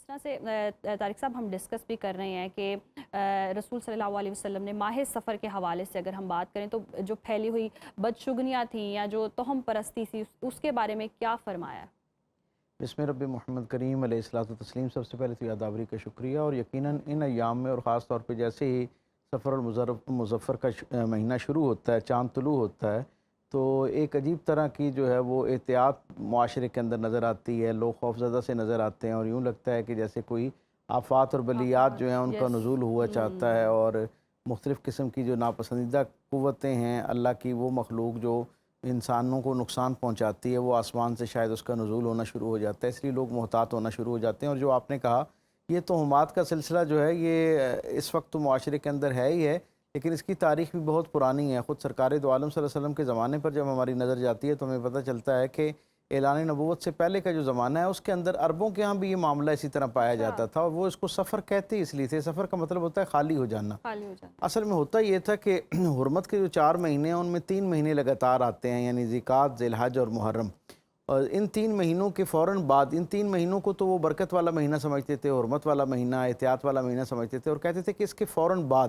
طرح سے طارق صاحب ہم ڈسکس بھی کر رہے ہیں کہ رسول صلی اللہ علیہ وسلم نے ماہ سفر کے حوالے سے اگر ہم بات کریں تو جو پھیلی ہوئی بدشگنیاں تھیں یا جو توہم پرستی تھی اس کے بارے میں کیا فرمایا؟ بسم رب محمد کریم علیہ الصلوۃ والتسلیم۔ سب سے پہلے تو یادآوری کا شکریہ، اور یقیناً ان ایام میں اور خاص طور پہ جیسے ہی سفر المظفر کا مہینہ شروع ہوتا ہے، چاند طلوع ہوتا ہے، تو ایک عجیب طرح کی جو ہے وہ احتیاط معاشرے کے اندر نظر آتی ہے، لوگ خوفزدہ سے نظر آتے ہیں، اور یوں لگتا ہے کہ جیسے کوئی آفات اور بلیات جو ہیں ان کا نزول ہوا چاہتا ہے، اور مختلف قسم کی جو ناپسندیدہ قوتیں ہیں اللہ کی، وہ مخلوق جو انسانوں کو نقصان پہنچاتی ہے، وہ آسمان سے شاید اس کا نزول ہونا شروع ہو جاتا ہے، اس لیے لوگ محتاط ہونا شروع ہو جاتے ہیں۔ اور جو آپ نے کہا، یہ توہمات کا سلسلہ جو ہے یہ اس وقت تو معاشرے کے اندر ہے ہی ہے، لیکن اس کی تاریخ بھی بہت پرانی ہے۔ خود سرکار دو عالم صلی اللہ علیہ وسلم کے زمانے پر جب ہماری نظر جاتی ہے تو ہمیں پتہ چلتا ہے کہ اعلان نبوت سے پہلے کا جو زمانہ ہے اس کے اندر عربوں کے ہاں بھی یہ معاملہ اسی طرح پایا جاتا تھا، اور وہ اس کو سفر کہتے اس لیے تھے۔ سفر کا مطلب ہوتا ہے خالی ہو جانا۔ اصل میں ہوتا یہ تھا کہ حرمت کے جو 4 مہینے ہیں ان میں 3 مہینے لگاتار آتے ہیں، یعنی ذیقعد، ذی الحج اور محرم، اور ان 3 مہینوں کے فوراً بعد، ان 3 مہینوں کو تو وہ برکت والا مہینہ سمجھتے تھے، حرمت والا مہینہ، احتیاط والا مہینہ سمجھتے تھے، اور کہتے تھے کہ اس کے فوراً بعد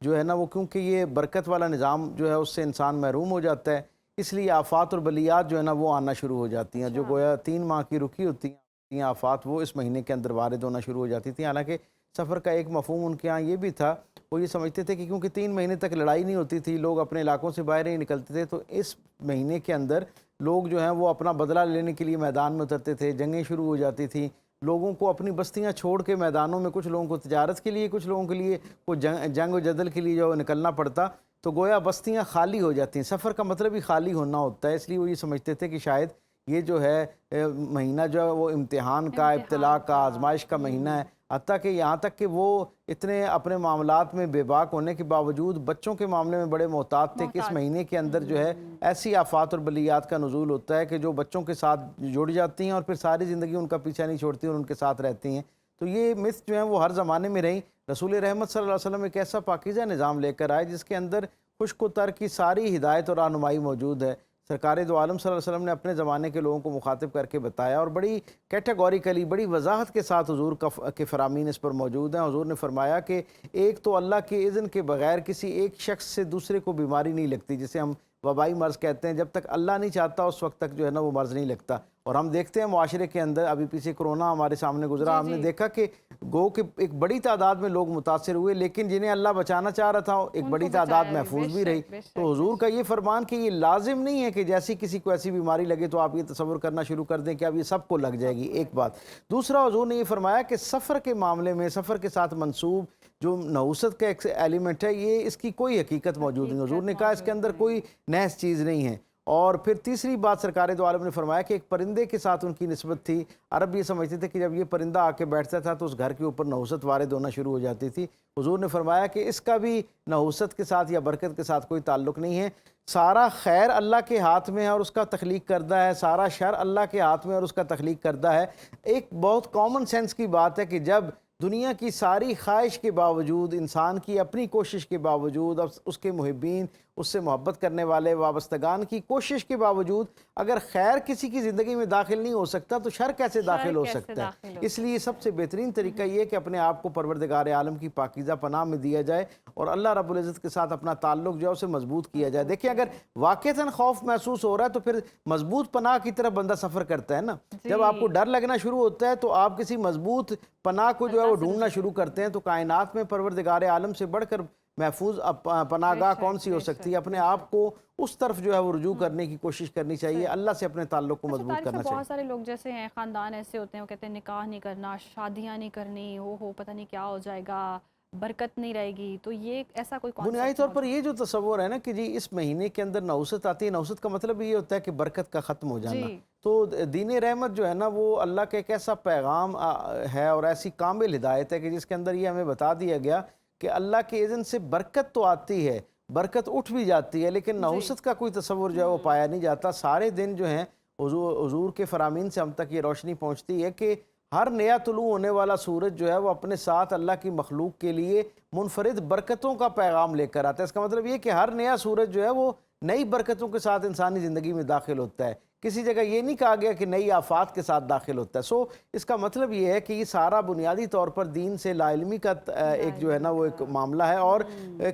جو ہے نا وہ، کیونکہ یہ برکت والا نظام جو ہے اس سے انسان محروم ہو جاتا ہے، اس لیے آفات اور بلیات جو ہے نا وہ آنا شروع ہو جاتی ہیں، جو گویا 3 ماہ کی رکی ہوتی ہیں آفات، وہ اس مہینے کے اندر وارد ہونا شروع ہو جاتی تھیں۔ حالانکہ سفر کا ایک مفہوم ان کے ہاں یہ بھی تھا، وہ یہ سمجھتے تھے کہ کیونکہ 3 مہینے تک لڑائی نہیں ہوتی تھی، لوگ اپنے علاقوں سے باہر نہیں نکلتے تھے، تو اس مہینے کے اندر لوگ جو ہیں وہ اپنا بدلہ لینے کے لیے میدان میں اترتے تھے، جنگیں شروع ہو جاتی تھیں، لوگوں کو اپنی بستیاں چھوڑ کے میدانوں میں، کچھ لوگوں کو تجارت کے لیے، کچھ لوگوں کے لیے کوئی جنگ و جدل کے لیے جو نکلنا پڑتا، تو گویا بستیاں خالی ہو جاتی ہیں۔ سفر کا مطلب ہی خالی ہونا ہوتا ہے، اس لیے وہ یہ سمجھتے تھے کہ شاید یہ جو ہے مہینہ جو ہے وہ امتحان کا، ابتلاء کا، آزمائش کا مہینہ ہے، حتیٰ کہ یہاں تک کہ وہ اتنے اپنے معاملات میں بے باک ہونے کے باوجود بچوں کے معاملے میں بڑے محتاط تھے کہ اس مہینے کے اندر جو ہے ایسی آفات اور بلیات کا نزول ہوتا ہے کہ جو بچوں کے ساتھ جڑ جاتی ہیں اور پھر ساری زندگی ان کا پیچھا نہیں چھوڑتی اور ان کے ساتھ رہتی ہیں۔ تو یہ مث جو ہیں وہ ہر زمانے میں رہیں۔ رسول رحمت صلی اللہ علیہ وسلم ایک ایسا پاکیزہ نظام لے کر آئے جس کے اندر خشک و تر کی ساری ہدایت اور رہنمائی موجود ہے۔ سرکار دو عالم صلی اللہ علیہ وسلم نے اپنے زمانے کے لوگوں کو مخاطب کر کے بتایا، اور بڑی کیٹیگوریکلی، بڑی وضاحت کے ساتھ حضور کے فرامین اس پر موجود ہیں۔ حضور نے فرمایا کہ ایک تو اللہ کے اذن کے بغیر کسی ایک شخص سے دوسرے کو بیماری نہیں لگتی، جسے ہم وبائی مرض کہتے ہیں، جب تک اللہ نہیں چاہتا اس وقت تک جو ہے نا وہ مرض نہیں لگتا۔ اور ہم دیکھتے ہیں معاشرے کے اندر، ابھی پیچھے کرونا ہمارے سامنے گزرا، ہم نے دیکھا کہ گو کہ ایک بڑی تعداد میں لوگ متاثر ہوئے، لیکن جنہیں اللہ بچانا چاہ رہا تھا ایک بڑی تعداد محفوظ بھی رہی۔ تو حضور کا یہ فرمان کہ یہ لازم نہیں ہے کہ جیسی کسی کو ایسی بیماری لگے تو آپ یہ تصور کرنا شروع کر دیں کہ اب یہ سب کو لگ جائے گی، ایک بات۔ دوسرا، حضور نے یہ فرمایا کہ سفر کے معاملے میں، سفر کے ساتھ منسوب جو نحوست کا ایک ایلیمنٹ ہے، یہ اس کی کوئی حقیقت موجود نہیں۔ حضور نے کہا اس کے اندر کوئی نحس چیز نہیں ہے۔ اور پھر تیسری بات سرکار دو عالم نے فرمایا کہ ایک پرندے کے ساتھ ان کی نسبت تھی۔ عرب یہ سمجھتے تھے کہ جب یہ پرندہ آ کے بیٹھتا تھا تو اس گھر کے اوپر نحوست وارد ہونا شروع ہو جاتی تھی۔ حضور نے فرمایا کہ اس کا بھی نحوست کے ساتھ یا برکت کے ساتھ کوئی تعلق نہیں ہے۔ سارا خیر اللہ کے ہاتھ میں ہے اور اس کا تخلیق کردہ ہے، سارا شر اللہ کے ہاتھ میں اور اس کا تخلیق کردہ ہے۔ ایک بہت کامن سینس کی بات ہے کہ جب دنیا کی ساری خواہش کے باوجود، انسان کی اپنی کوشش کے باوجود، اس کے محبین، اس سے محبت کرنے والے وابستگان کی کوشش کے باوجود اگر خیر کسی کی زندگی میں داخل نہیں ہو سکتا تو شر کیسے داخل ہو سکتا ہے؟ اس لیے سب سے بہترین طریقہ یہ کہ اپنے آپ کو پروردگار عالم کی پاکیزہ پناہ میں دیا جائے اور اللہ رب العزت کے ساتھ اپنا تعلق جو ہے اسے مضبوط کیا جائے۔ دیکھیں، اگر واقعتاً خوف محسوس ہو رہا ہے تو پھر مضبوط پناہ کی طرف بندہ سفر کرتا ہے نا۔ جب آپ کو ڈر لگنا شروع ہوتا ہے تو آپ کسی مضبوط پناہ کو جو ہے وہ ڈھونڈنا شروع کرتے ہیں۔ تو کائنات میں پروردگار عالم سے بڑھ کر محفوظ پناہ گاہ کون سی ہو سکتی ہے؟ اپنے آپ کو اس طرف جو ہے وہ رجوع کرنے کی کوشش کرنی چاہیے، اللہ سے اپنے تعلق کو مضبوط کرنا چاہیے۔ بہت سارے لوگ جیسے ہیں، خاندان ایسے ہوتے ہیں، وہ کہتے ہیں نکاح نہیں کرنا، شادیاں نہیں کرنی، ہو پتہ نہیں کیا ہو جائے گا، برکت نہیں رہے گی۔ تو یہ ایسا کوئی کانسیپٹ بنیادی طور پر یہ جو تصور ہے نا کہ جی اس مہینے کے اندر نحوست آتی ہے، نحوست کا مطلب یہ ہوتا ہے کہ برکت کا ختم ہو جانا۔ تو دین رحمت جو ہے نا وہ اللہ کا ایک ایسا پیغام ہے اور ایسی کامل ہدایت ہے کہ جس کے اندر یہ ہمیں بتا دیا گیا کہ اللہ کے اذن سے برکت تو آتی ہے، برکت اٹھ بھی جاتی ہے، لیکن نحوست کا کوئی تصور جو ہے وہ پایا نہیں جاتا۔ سارے دن جو ہیں حضور کے فرامین سے ہم تک یہ روشنی پہنچتی ہے کہ ہر نیا طلوع ہونے والا سورج جو ہے وہ اپنے ساتھ اللہ کی مخلوق کے لیے منفرد برکتوں کا پیغام لے کر آتا ہے۔ اس کا مطلب یہ کہ ہر نیا سورج جو ہے وہ نئی برکتوں کے ساتھ انسانی زندگی میں داخل ہوتا ہے۔ کسی جگہ یہ نہیں کہا گیا کہ نئی آفات کے ساتھ داخل ہوتا ہے. سو اس کا مطلب یہ ہے کہ یہ سارا بنیادی طور پر دین سے لا علمی کا ایک جو ہے نا وہ ایک معاملہ ہے, اور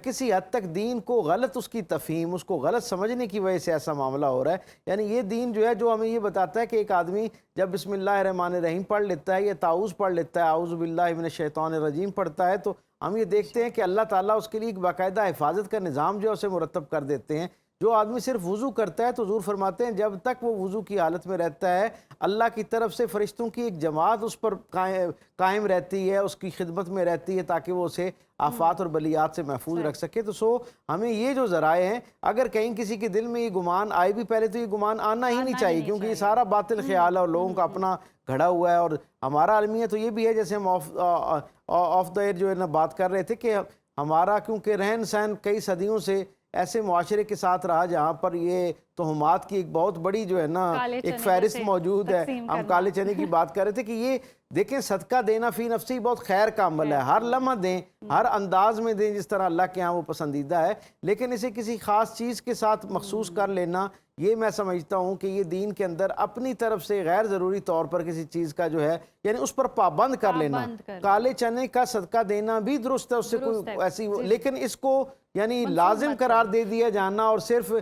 کسی حد تک دین کو غلط اس کی تفہیم, اس کو غلط سمجھنے کی وجہ سے ایسا معاملہ ہو رہا ہے. یعنی یہ دین جو ہے جو ہمیں یہ بتاتا ہے کہ ایک آدمی جب بسم اللہ الرحمن الرحیم پڑھ لیتا ہے یا تعوذ پڑھ لیتا ہے, اعوذ باللہ من الشیطان الرجیم پڑھتا ہے, تو ہم یہ دیکھتے ہیں کہ اللہ تعالیٰ اس کے لیے ایک باقاعدہ حفاظت کا نظام جو ہے اسے مرتب کر دیتے ہیں. جو آدمی صرف وضو کرتا ہے تو حضور فرماتے ہیں جب تک وہ وضو کی حالت میں رہتا ہے اللہ کی طرف سے فرشتوں کی ایک جماعت اس پر قائم رہتی ہے, اس کی خدمت میں رہتی ہے تاکہ وہ اسے آفات اور بلیات سے محفوظ رکھ سکے. تو ہمیں یہ جو ذرائع ہیں, اگر کہیں کسی کے دل میں یہ گمان آئے بھی, پہلے تو یہ گمان آنا ہی نہیں چاہیے, کیونکہ یہ سارا باطل خیال ہے اور لوگوں کا اپنا گھڑا ہوا ہے. اور ہمارا المیہ تو یہ بھی ہے, جیسے ہم آف دا ایئر جو ہے نا بات کر رہے تھے, کہ ہمارا کیونکہ رہن سہن کئی صدیوں سے ایسے معاشرے کے ساتھ رہا جہاں پر یہ تہمات کی ایک بہت بڑی جو ہے نا ایک فہرست موجود ہے. ہم کالے چنے کی بات کر رہے تھے کہ یہ دیکھیں صدقہ دینا فی نفسی بہت خیر کا عمل ہے, ہر لمحہ دیں, ہر انداز میں دیں جس طرح اللہ کے ہاں وہ پسندیدہ ہے, لیکن اسے کسی خاص چیز کے ساتھ مخصوص کر لینا, یہ میں سمجھتا ہوں کہ یہ دین کے اندر اپنی طرف سے غیر ضروری طور پر کسی چیز کا جو ہے یعنی اس پر پابند کر لینا. کالے چنے کا صدقہ دینا بھی درست ہے, اس سے کوئی ایسی, لیکن اس کو یعنی لازم قرار دے دیا جانا اور صرف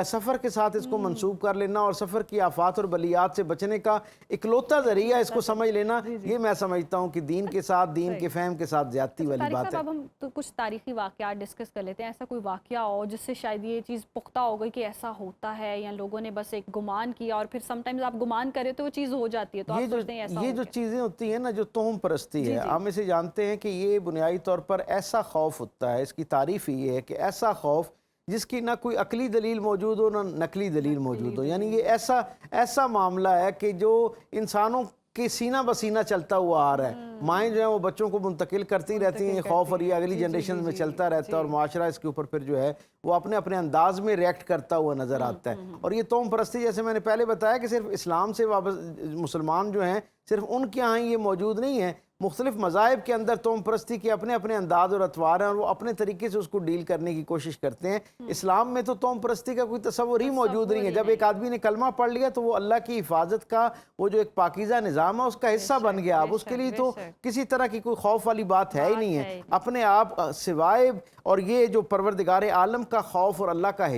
سفر کے ساتھ اس کو منسوب کر لینا اور سفر کی آفات اور بلیات سے بچنے کا اکلوتا ذریعہ اس کو سمجھ لینا, یہ میں سمجھتا ہوں کہ دین کے ساتھ, دین کے فہم کے ساتھ زیادتی والی بات ہے. اب ہم تو کچھ تاریخی واقعات ڈسکس کر لیتے ہیں. ایسا کوئی واقعہ ہو جس سے شاید یہ چیز پختہ ہو گئی کہ ایسا ہوتا ہے, یا لوگوں نے بس ایک گمان کیا اور پھر سم ٹائمز آپ گمان کرے تو وہ چیز ہو جاتی ہے, تو آپ سوچتے ہیں ایسا یہ جو چیزیں ہوتی ہیں نا جو توہم پرستی ہے, ہم اسے جانتے ہیں کہ یہ بنیادی طور پر ایسا خوف ہوتا ہے, اس کی تعریف ہی یہ ہے کہ ایسا خوف جس کی نہ کوئی عقلی دلیل موجود ہو نہ نقلی دلیل موجود ہو. یعنی یہ ایسا معاملہ ہے کہ جو انسانوں کے سینہ بسینہ چلتا ہوا آ رہا ہے. مائیں جو ہیں وہ بچوں کو منتقل کرتی رہتی ہیں خوف, اور یہ اگلی جنریشن میں چلتا رہتا ہے, اور معاشرہ اس کے اوپر پھر جو ہے وہ اپنے انداز میں ریئیکٹ کرتا ہوا نظر آتا ہے. اور یہ توہم پرستی جیسے میں نے پہلے بتایا کہ صرف اسلام سے مسلمان جو ہیں صرف ان کے ہاں یہ موجود نہیں ہے, مختلف مذاہب کے اندر توہم پرستی کے اپنے انداز اور اطوار ہیں, اور وہ اپنے طریقے سے اس کو ڈیل کرنے کی کوشش کرتے ہیں. اسلام میں تو توہم پرستی کا کوئی تصور ہی موجود نہیں ہے. جب ایک آدمی نے کلمہ پڑھ لیا تو وہ اللہ کی حفاظت کا وہ جو ایک پاکیزہ نظام ہے اس کا حصہ بن گیا. اب اس کے لیے تو کسی طرح کی کوئی خوف والی بات ہے ہی نہیں ہے. اپنے آپ سوائے اور یہ جو پروردگار عالم کا خوف اور اللہ کا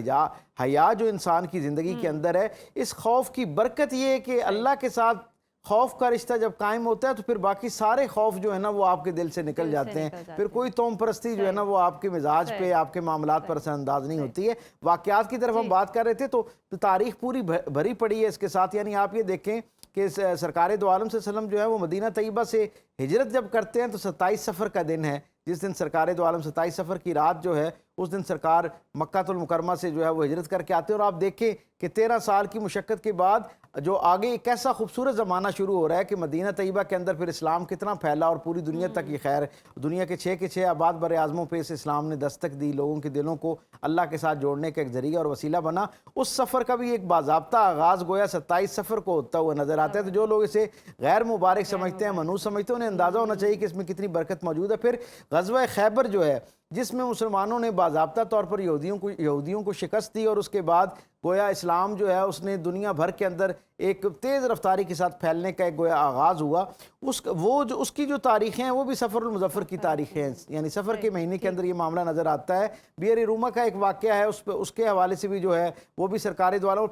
حیا جو انسان کی زندگی کے اندر ہے, اس خوف کی برکت یہ ہے کہ اللہ کے ساتھ خوف کا رشتہ جب قائم ہوتا ہے تو پھر باقی سارے خوف جو ہے نا وہ آپ کے دل سے نکل جاتے ہیں. پھر کوئی توہم پرستی جو ہے نا وہ آپ کے مزاج پہ, آپ کے معاملات پر اثر انداز نہیں ہوتی ہے. واقعات کی طرف ہم بات کر رہے تھے تو تاریخ پوری بھری پڑی ہے اس کے ساتھ. یعنی آپ یہ دیکھیں کہ سرکار دو عالم صلی اللہ علیہ وسلم جو ہے وہ مدینہ طیبہ سے ہجرت جب کرتے ہیں تو 27 صفر کا دن ہے, جس دن سرکار دو عالم 27 صفر کی رات جو ہے اس دن سرکار مکہ المکرمہ سے جو ہے وہ ہجرت کر کے آتے ہیں. اور آپ دیکھیں کہ 13 سال کی مشقت کے بعد جو آگے ایک ایسا خوبصورت زمانہ شروع ہو رہا ہے کہ مدینہ طیبہ کے اندر پھر اسلام کتنا پھیلا اور پوری دنیا تک یہ خیر, دنیا کے 6 کے 6 آباد بر اعظموں پہ اس اسلام نے دستک دی, لوگوں کے دلوں کو اللہ کے ساتھ جوڑنے کا ایک ذریعہ اور وسیلہ بنا. اس سفر کا بھی ایک باضابطہ آغاز گویا 27 صفر کو ہوتا ہوا نظر آتا ہے. تو جو لوگ اسے غیر مبارک سمجھتے ہیں, منحوس سمجھتے ہیں, انہیں اندازہ ہونا چاہیے کہ اس میں کتنی برکت موجود ہے. پھر غزوہ خیبر جو ہے جس میں مسلمانوں نے باضابطہ طور پر یہودیوں کو شکست دی, اور اس کے بعد گویا اسلام جو ہے اس نے دنیا بھر کے اندر ایک تیز رفتاری کے ساتھ پھیلنے کا ایک گویا آغاز ہوا. اس کی جو تاریخیں ہیں وہ بھی سفر المظفر کی تاریخیں ہیں, یعنی سفر کے مہینے کے اندر یہ معاملہ نظر آتا ہے. بیئر روما کا ایک واقعہ ہے, اس کے حوالے سے بھی جو ہے وہ بھی سرکار دو عالم,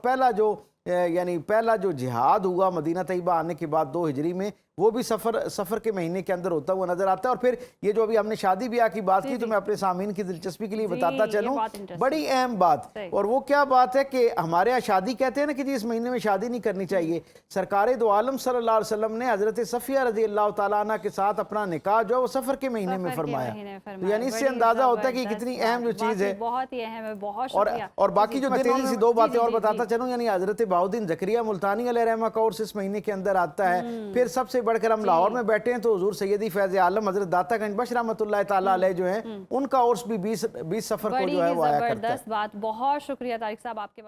پہلا جو جہاد ہوا مدینہ طیبہ آنے کے بعد 2 ہجری میں, وہ بھی سفر کے مہینے کے اندر ہوتا ہوا نظر آتا ہے. اور پھر یہ جو ابھی ہم نے شادی بیاہ کی بات کی تو میں اپنے سامعین کی دلچسپی کے لیے بتاتا چلوں, بڑی اہم بات, اور وہ کیا بات ہے کہ ہمارے یہاں شادی کہتے ہیں نا کہ جی اس مہینے میں شادی نہیں کرنی چاہیے. سرکار دو عالم صلی اللہ علیہ وسلم نے حضرت صفیہ رضی اللہ تعالیٰ عنہ کے ساتھ اپنا نکاح جو ہے وہ سفر کے مہینے میں فرمایا. یعنی اس سے اندازہ ہوتا ہے کہ کتنی اہم جو چیز ہے. بہت ہی اہم ہے, بہت شکریہ. اور باقی جو تیزی سے 2 باتیں اور بتاتا چلوں, یعنی حضرت بہاؤالدین زکریا ملتانی علیہ رحمہ کا عرس اس مہینے کے اندر آتا ہے. پھر سب سے بڑھ کر ہم لاہور میں بیٹھے ہیں تو حضور سیدی فیض عالم حضرت داتا گنج بخش رحمۃ اللہ تعالیٰ علیہ جو ہیں ان کا عرس بھی 20 صفر کو جو ہے وہ آیا کرتا ہے. بڑی زبردست بات, بہت شکریہ طارق صاحب آپ کے وقت